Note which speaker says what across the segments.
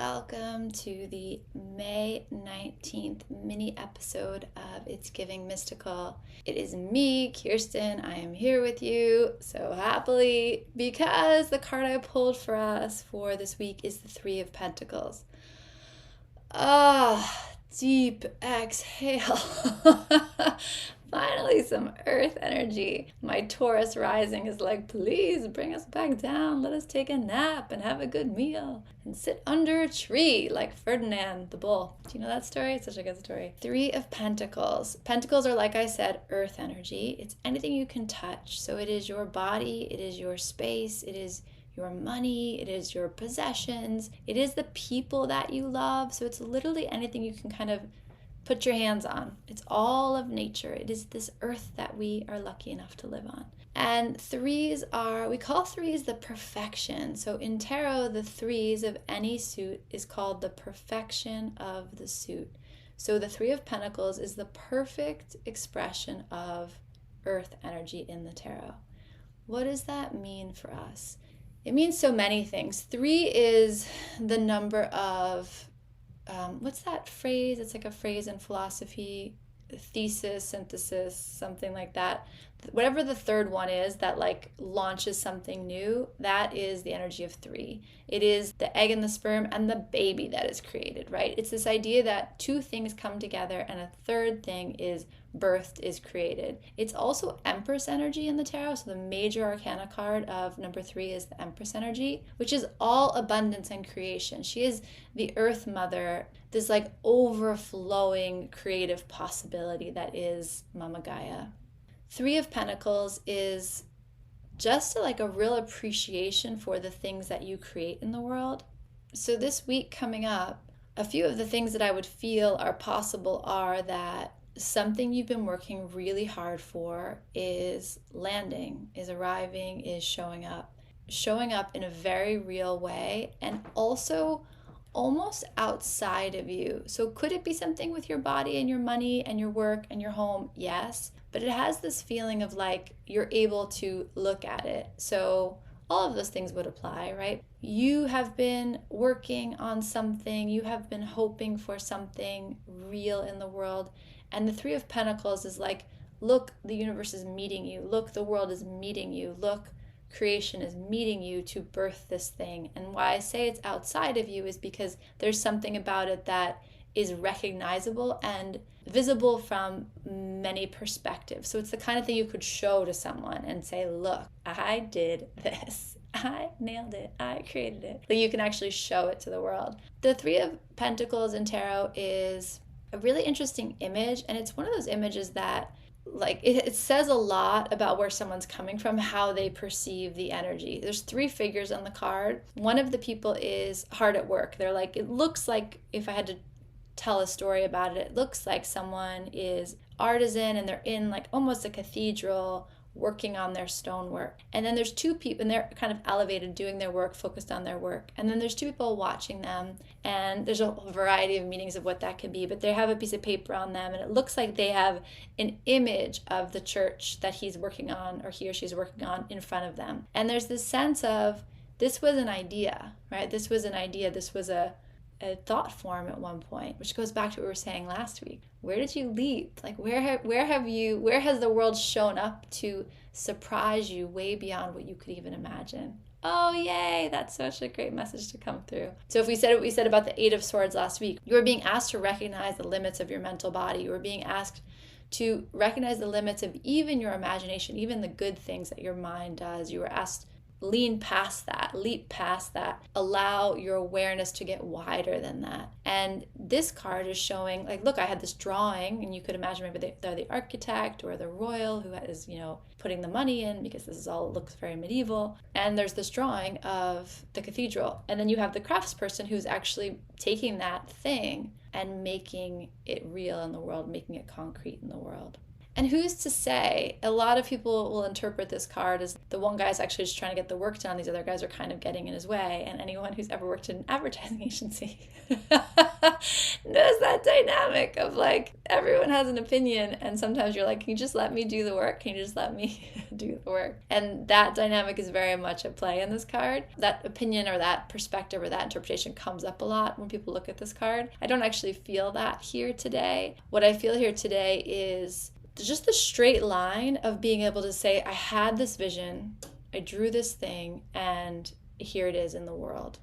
Speaker 1: welcome to the May 19th mini episode of It's Giving Mystical. It is me, Kirsten. I am here with you so happily because the card I pulled for us for this week is the Three of Pentacles. Deep exhale. Finally, some earth energy. My Taurus rising is like, please bring us back down. Let us take a nap and have a good meal and sit under a tree like Ferdinand the bull. Do you know that story? It's such a good story. Three of Pentacles. Pentacles are, like I said, earth energy. It's anything you can touch. So it is your body, it is your space, it is your money, it is your possessions, it is the people that you love. So it's literally anything you can kind of put your hands on. It's all of nature. It is this earth that we are lucky enough to live on. And threes we call threes the perfection. So in tarot, the threes of any suit is called the perfection of the suit. So the Three of Pentacles is the perfect expression of earth energy in the tarot. What does that mean for us? It means so many things. Three is the number of what's that phrase? It's like a phrase in philosophy, thesis, synthesis, something like that. Whatever the third one is that like launches something new, that is the energy of three. It is the egg and the sperm and the baby that is created, right? It's this idea that two things come together and a third thing is birthed, is created. It's also Empress energy in the tarot. So the major arcana card of number 3 is the Empress energy, which is all abundance and creation. She is the earth mother, this like overflowing creative possibility that is Mama Gaia. Three of Pentacles is just like a real appreciation for the things that you create in the world. So this week coming up, a few of the things that I would feel are possible are that something you've been working really hard for is landing, is arriving, is showing up in a very real way, and also almost outside of you. So could it be something with your body and your money and your work and your home? Yes, but it has this feeling of like you're able to look at it. So all of those things would apply, right? You have been working on something, you have been hoping for something real in the world. And the Three of Pentacles is like, look, the universe is meeting you. Look, the world is meeting you. Look, creation is meeting you to birth this thing. And why I say it's outside of you is because there's something about it that is recognizable and visible from many perspectives. So it's the kind of thing you could show to someone and say, look, I did this. I nailed it. I created it. So you can actually show it to the world. The Three of Pentacles in tarot is a really interesting image, and it's one of those images that like it says a lot about where someone's coming from, how they perceive the energy. There's 3 figures on the card. One of the people is hard at work. They're like, it looks like, if I had to tell a story about it, it looks like someone is artisan and they're in like almost a cathedral working on their stonework. And then there's 2 people, and they're kind of elevated, doing their work, focused on their work. And then there's 2 people watching them, and there's a variety of meanings of what that could be, but they have a piece of paper on them, and it looks like they have an image of the church that he's working on, or he or she's working on, in front of them. And there's this sense of, this was an idea, right? This was an idea. This was a thought form at one point, which goes back to what we were saying last week. Where did you leap? Like where has the world shown up to surprise you way beyond what you could even imagine? Oh, yay, that's such a great message to come through. So if we said what we said about the 8 of Swords last week, you were being asked to recognize the limits of your mental body. You were being asked to recognize the limits of even your imagination, even the good things that your mind does. You were asked lean past that, leap past that, allow your awareness to get wider than that. And this card is showing, like, look, I had this drawing, and you could imagine maybe they're the architect or the royal who is, putting the money in, because this is all looks very medieval. And there's this drawing of the cathedral. And then you have the craftsperson who's actually taking that thing and making it real in the world, making it concrete in the world. And who's to say? A lot of people will interpret this card as the one guy's actually just trying to get the work done. These other guys are kind of getting in his way. And anyone who's ever worked in an advertising agency knows that dynamic of like, everyone has an opinion. And sometimes you're like, can you just let me do the work? Can you just let me do the work? And that dynamic is very much at play in this card. That opinion or that perspective or that interpretation comes up a lot when people look at this card. I don't actually feel that here today. What I feel here today is just the straight line of being able to say, I had this vision, I drew this thing, and here it is in the world.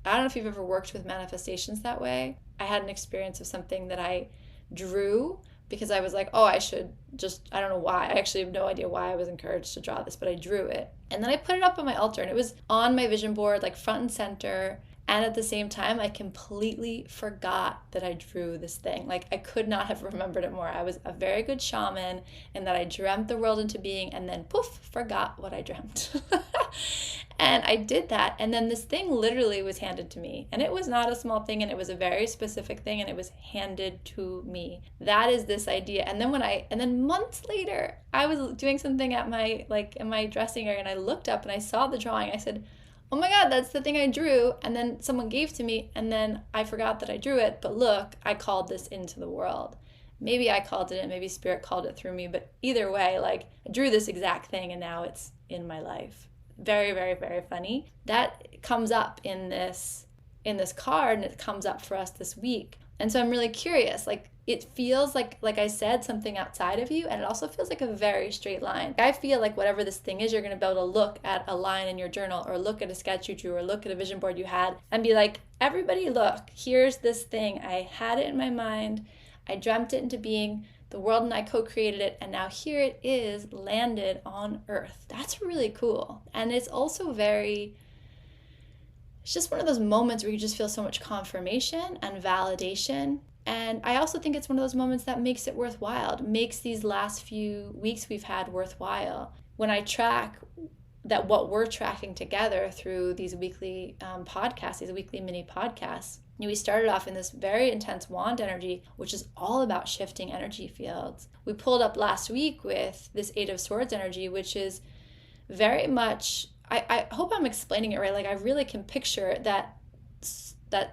Speaker 1: I don't know if you've ever worked with manifestations that way. I had an experience of something that I drew because I was like, oh, I don't know why. I actually have no idea why I was encouraged to draw this, but I drew it. And then I put it up on my altar, and it was on my vision board, like front and center. And at the same time, I completely forgot that I drew this thing. Like, I could not have remembered it more. I was a very good shaman in that I dreamt the world into being and then poof, forgot what I dreamt. And I did that. And then this thing literally was handed to me. And it was not a small thing, and it was a very specific thing, and it was handed to me. That is this idea. And then months later, I was doing something at in my dressing area, and I looked up and I saw the drawing. I said, oh my God, that's the thing I drew. And then someone gave to me, and then I forgot that I drew it. But look, I called this into the world. Maybe I called it in, maybe spirit called it through me. But either way, like, I drew this exact thing, and now it's in my life. Very, very, very funny. That comes up in this card, and it comes up for us this week. And so I'm really curious, like, it feels like I said, something outside of you, and it also feels like a very straight line. I feel like whatever this thing is, you're going to be able to look at a line in your journal, or look at a sketch you drew, or look at a vision board you had, and be like, everybody look, here's this thing. I had it in my mind. I dreamt it into being. The world and I co-created it, and now here it is, landed on Earth. That's really cool. And it's also it's just one of those moments where you just feel so much confirmation and validation. And I also think it's one of those moments that makes it worthwhile, makes these last few weeks we've had worthwhile. When I track that what we're tracking together through these weekly podcasts, these weekly mini podcasts, we started off in this very intense wand energy, which is all about shifting energy fields. We pulled up last week with this 8 of Swords energy, which is very much, I hope I'm explaining it right. Like, I really can picture that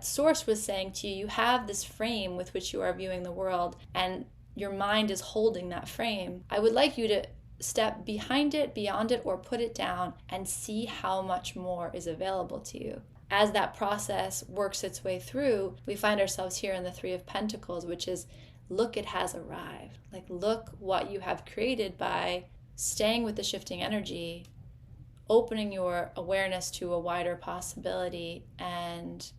Speaker 1: source was saying to you, you have this frame with which you are viewing the world, and your mind is holding that frame. I would like you to step behind it, beyond it, or put it down and see how much more is available to you. As that process works its way through, we find ourselves here in the 3 of Pentacles, which is, look, it has arrived. Like, look what you have created by staying with the shifting energy, opening your awareness to a wider possibility, and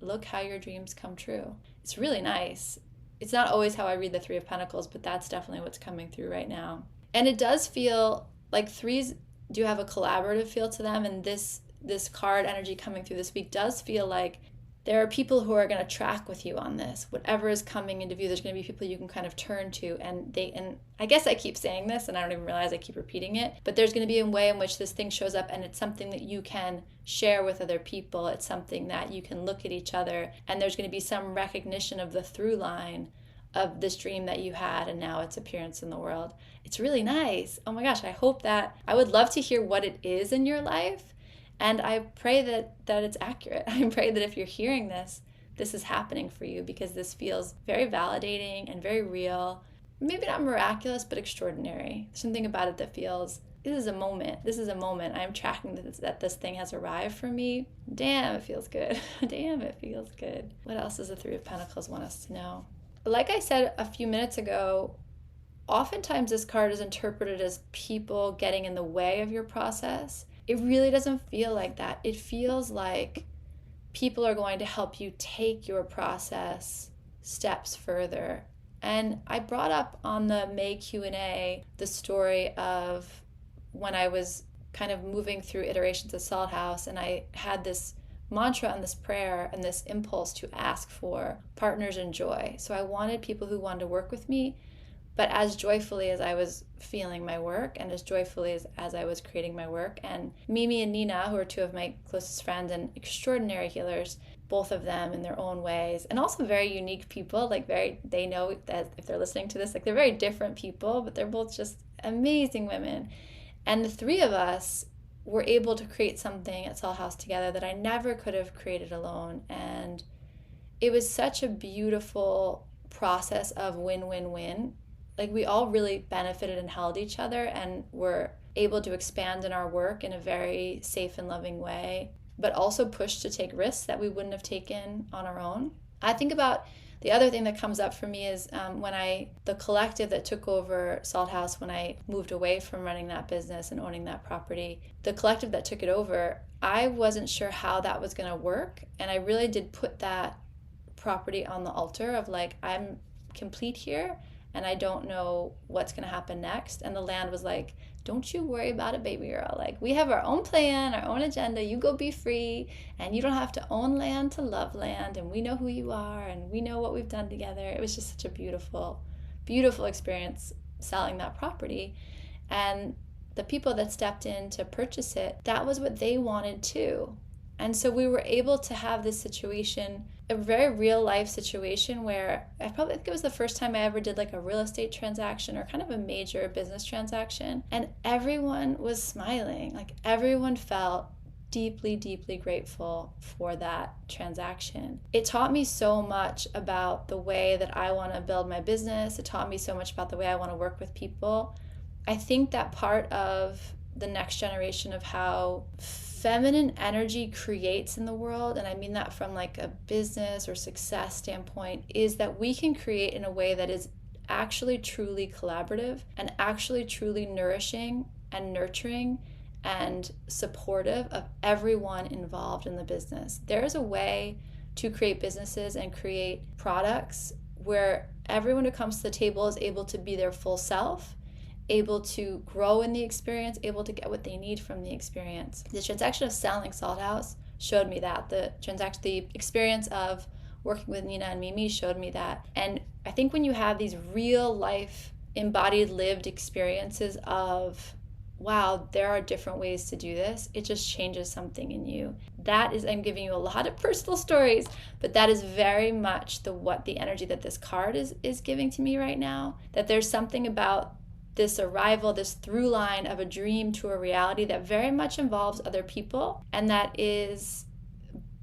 Speaker 1: look how your dreams come true. It's really nice. It's not always how I read the 3 of Pentacles, but that's definitely what's coming through right now. And it does feel like 3s do have a collaborative feel to them, and this card energy coming through this week does feel like there are people who are going to track with you on this. Whatever is coming into view, there's going to be people you can kind of turn to, and I guess I keep saying this and I don't even realize I keep repeating it, but there's going to be a way in which this thing shows up, and it's something that you can share with other people. It's something that you can look at each other, and there's going to be some recognition of the through line of this dream that you had and now its appearance in the world. It's really nice. Oh my gosh, I would love to hear what it is in your life. And I pray that it's accurate. I pray that if you're hearing this is happening for you, because this feels very validating and very real. Maybe not miraculous, but extraordinary. There's something about it that feels, this is a moment. I'm tracking that this thing has arrived for me. Damn, it feels good. Damn, it feels good. What else does the 3 of Pentacles want us to know? Like I said a few minutes ago, oftentimes this card is interpreted as people getting in the way of your process. It really doesn't feel like that. It feels like people are going to help you take your process steps further. And I brought up on the May Q&A the story of when I was kind of moving through iterations of Salt House, and I had this mantra and this prayer and this impulse to ask for partners in joy. So I wanted people who wanted to work with me, but as joyfully as I was feeling my work, and as joyfully as I was creating my work. And Mimi and Nina, who are 2 of my closest friends and extraordinary healers, both of them in their own ways, and also very unique people. Like they know that if they're listening to this, like they're very different people, but they're both just amazing women. And the three of us were able to create something at Soul House together that I never could have created alone. And it was such a beautiful process of win-win-win. Like we all really benefited and held each other and were able to expand in our work in a very safe and loving way, but also pushed to take risks that we wouldn't have taken on our own. I think about the other thing that comes up for me is the collective that took over Salt House when I moved away from running that business and owning that property, the collective that took it over, I wasn't sure how that was going to work. And I really did put that property on the altar of like, I'm complete here and I don't know what's going to happen next. And the land was like, don't you worry about it, baby girl. Like, we have our own plan, our own agenda. You go be free, and you don't have to own land to love land. And we know who you are, and we know what we've done together. It was just such a beautiful, beautiful experience selling that property. And the people that stepped in to purchase it, that was what they wanted too. And so we were able to have this situation, a very real life situation where I probably think it was the first time I ever did like a real estate transaction or kind of a major business transaction. And everyone was smiling. Like everyone felt deeply, deeply grateful for that transaction. It taught me so much about the way that I want to build my business. It taught me so much about the way I want to work with people. I think that part of the next generation of how feminine energy creates in the world, and I mean that from like a business or success standpoint, is that we can create in a way that is actually truly collaborative and actually truly nourishing and nurturing and supportive of everyone involved in the business. There is a way to create businesses and create products where everyone who comes to the table is able to be their full self, able to grow in the experience, able to get what they need from the experience. The transaction of selling Salt House showed me that. The experience of working with Nina and Mimi showed me that. And I think when you have these real life, embodied, lived experiences of, wow, there are different ways to do this, it just changes something in you. That is, I'm giving you a lot of personal stories, but that is very much the energy that this card is giving to me right now. That there's something about this arrival, this through line of a dream to a reality that very much involves other people, and that is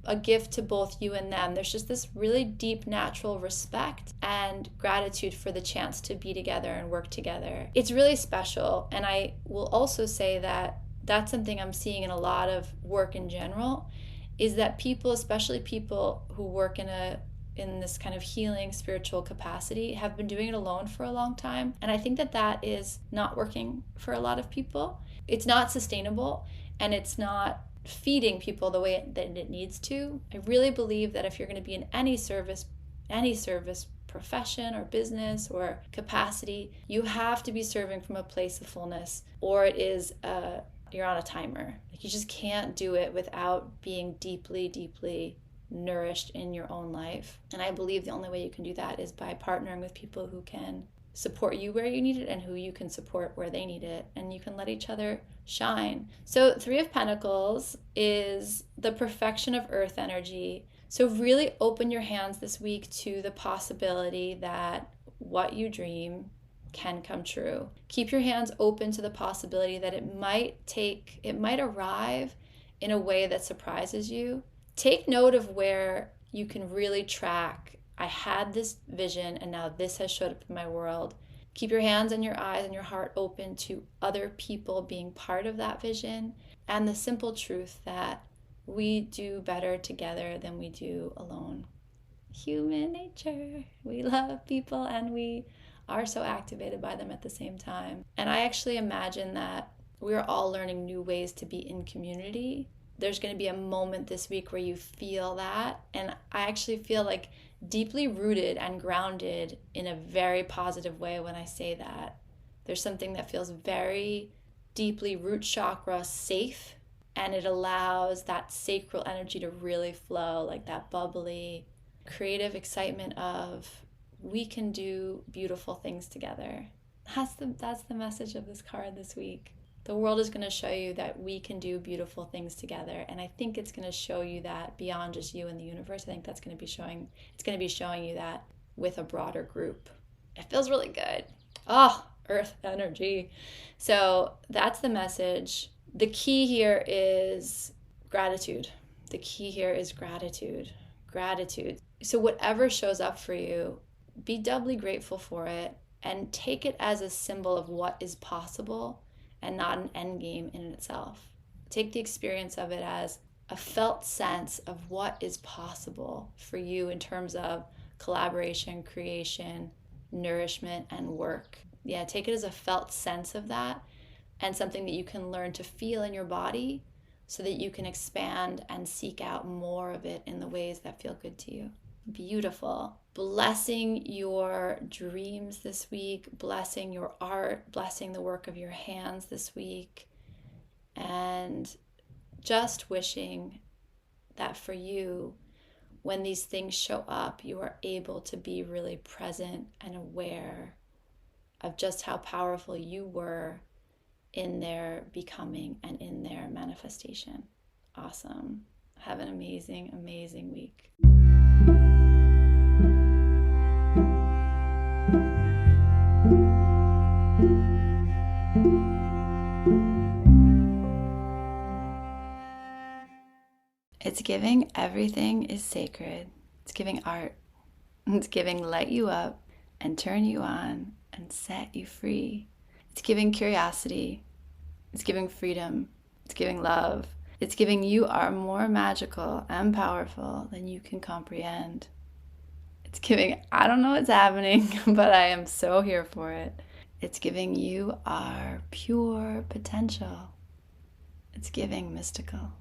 Speaker 1: a gift to both you and them. There's just this really deep natural respect and gratitude for the chance to be together and work together. It's really special, and I will also say that that's something I'm seeing in a lot of work in general, is that people, especially people who work in this kind of healing spiritual capacity, have been doing it alone for a long time. And I think that is not working for a lot of people. It's not sustainable, and it's not feeding people the way that it needs to. I really believe that if you're going to be in any service profession or business or capacity, you have to be serving from a place of fullness, or it is you're on a timer. Like, you just can't do it without being deeply, deeply nourished in your own life. And I believe the only way you can do that is by partnering with people who can support you where you need it and who you can support where they need it, and you can let each other shine. So Three of Pentacles is the perfection of earth energy. So really open your hands this week to the possibility that what you dream can come true. Keep your hands open to the possibility that it might arrive in a way that surprises you. Take note of where you can really track, I had this vision and now this has showed up in my world. Keep your hands and your eyes and your heart open to other people being part of that vision, and the simple truth that we do better together than we do alone. Human nature. We love people and we are so activated by them at the same time. And I actually imagine that we're all learning new ways to be in community. There's going to be a moment this week where you feel that. And I actually feel like deeply rooted and grounded in a very positive way when I say that. There's something that feels very deeply root chakra safe, and it allows that sacral energy to really flow, like that bubbly, creative excitement of we can do beautiful things together. That's the message of this card this week. The world is going to show you that we can do beautiful things together. And I think it's going to show you that beyond just you and the universe. I think it's going to be showing you that with a broader group. It feels really good. Oh, earth energy. So that's the message. The key here is gratitude. The key here is gratitude. Gratitude. So whatever shows up for you, be doubly grateful for it and take it as a symbol of what is possible and not an end game in itself. Take the experience of it as a felt sense of what is possible for you in terms of collaboration, creation, nourishment, and work. Yeah, take it as a felt sense of that and something that you can learn to feel in your body so that you can expand and seek out more of it in the ways that feel good to you. Beautiful. Blessing your dreams this week, blessing your art, blessing the work of your hands this week, and just wishing that for you, when these things show up, you are able to be really present and aware of just how powerful you were in their becoming and in their manifestation. Awesome. Have an amazing, amazing week. It's giving everything is sacred. It's giving art. It's giving light you up and turn you on and set you free. It's giving curiosity. It's giving freedom. It's giving love. It's giving you are more magical and powerful than you can comprehend. It's giving, I don't know what's happening, but I am so here for it. It's giving you are pure potential. It's giving mystical.